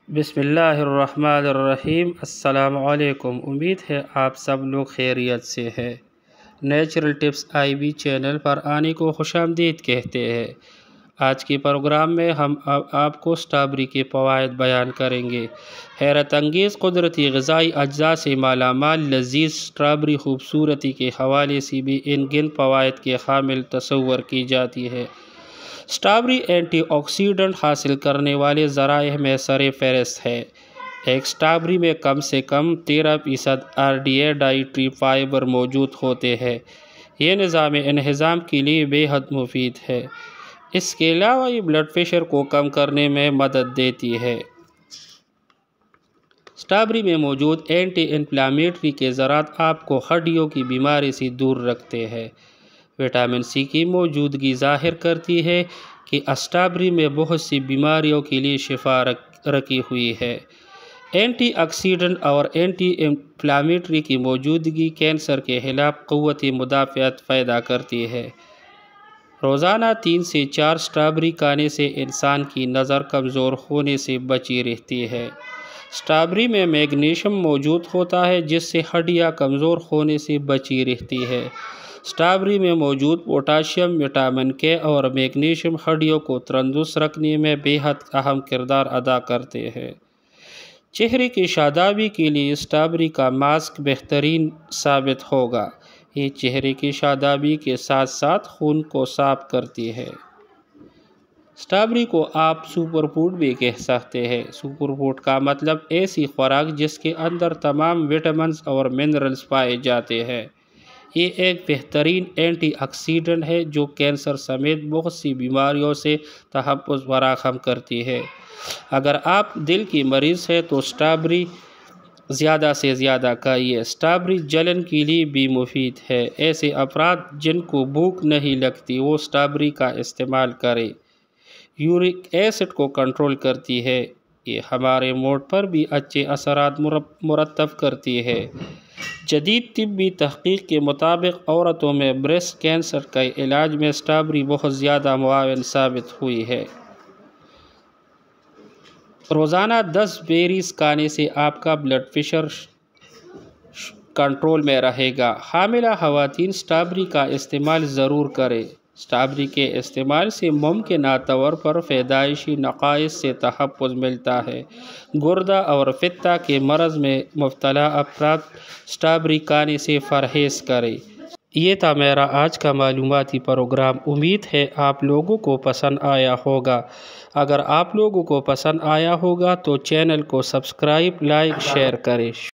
بسم اللہ الرحمن الرحیم۔ السلام علیکم۔ امید ہے آپ سب لوگ خیریت سے ہیں۔ نیچرل ٹپس IB چینل پر آنے کو خوش آمدید کہتے ہیں۔ آج کے پروگرام میں ہم آپ کو اسٹرابیری کے فوائد بیان کریں گے۔ حیرت انگیز قدرتی غذائی اجزاء سے مالا مال لذیذ اسٹرابیری خوبصورتی کے حوالے سے بھی ان گن فوائد کے حامل تصور کی جاتی ہے۔ اسٹرابیری اینٹی آکسیڈنٹ حاصل کرنے والے ذرائع میں سر فہرست ہے۔ ایک اسٹرابیری میں کم سے کم 13% RDA ڈائٹری فائبر موجود ہوتے ہیں۔ یہ نظام انہضام کے لیے بے حد مفید ہے۔ اس کے علاوہ یہ بلڈ پریشر کو کم کرنے میں مدد دیتی ہے۔ اسٹرابیری میں موجود اینٹی انفلیمیٹری کے ذرات آپ کو ہڈیوں کی بیماری سے دور رکھتے ہیں۔ وٹامن C کی موجودگی ظاہر کرتی ہے کہ اسٹرابیری میں بہت سی بیماریوں کے لیے شفا رکھی ہوئی ہے۔ اینٹی آکسیڈنٹ اور اینٹی انفلیمیٹری کی موجودگی کینسر کے خلاف قوت مدافعت پیدا کرتی ہے۔ روزانہ 3 سے 4 اسٹرابیری کھانے سے انسان کی نظر کمزور ہونے سے بچی رہتی ہے۔ اسٹرابیری میں میگنیشیم موجود ہوتا ہے جس سے ہڈیاں کمزور ہونے سے بچی رہتی ہے۔ اسٹرابیری میں موجود پوٹاشیم، وٹامن K اور میگنیشیم ہڈیوں کو تندرست رکھنے میں بے حد اہم کردار ادا کرتے ہیں۔ چہرے کی شادابی کے لیے اسٹرابیری کا ماسک بہترین ثابت ہوگا۔ یہ چہرے کی شادابی کے ساتھ ساتھ خون کو صاف کرتی ہے۔ اسٹرابیری کو آپ سپر فوڈ بھی کہہ سکتے ہیں۔ سپر فوڈ کا مطلب ایسی خوراک جس کے اندر تمام وٹامنز اور منرلز پائے جاتے ہیں۔ یہ ایک بہترین اینٹی آکسیڈنٹ ہے جو کینسر سمیت بہت سی بیماریوں سے تحفظ فراہم کرتی ہے۔ اگر آپ دل کی مریض ہیں تو اسٹرابیری زیادہ سے زیادہ کھائیے۔ اسٹرابیری جلن کے لیے بھی مفید ہے۔ ایسے افراد جن کو بھوک نہیں لگتی وہ اسٹرابیری کا استعمال کریں۔ یورک ایسڈ کو کنٹرول کرتی ہے۔ یہ ہمارے موڈ پر بھی اچھے اثرات مرتب کرتی ہے۔ جدید طبی تحقیق کے مطابق عورتوں میں بریسٹ کینسر کے علاج میں اسٹرابیری بہت زیادہ معاون ثابت ہوئی ہے۔ روزانہ 10 بیریز کھانے سے آپ کا بلڈ پریشر کنٹرول میں رہے گا۔ حاملہ خواتین اسٹرابیری کا استعمال ضرور کریں۔ اسٹرابیری کے استعمال سے ممکنہ طور پر پیدائشی نقائص سے تحفظ ملتا ہے۔ گردہ اور پتا کے مرض میں مبتلا افراد اسٹرابیری کھانے سے پرہیز کریں۔ یہ تھا میرا آج کا معلوماتی پروگرام۔ امید ہے آپ لوگوں کو پسند آیا ہوگا۔ اگر آپ لوگوں کو پسند آیا ہوگا تو چینل کو سبسکرائب، لائک، شیئر کریں۔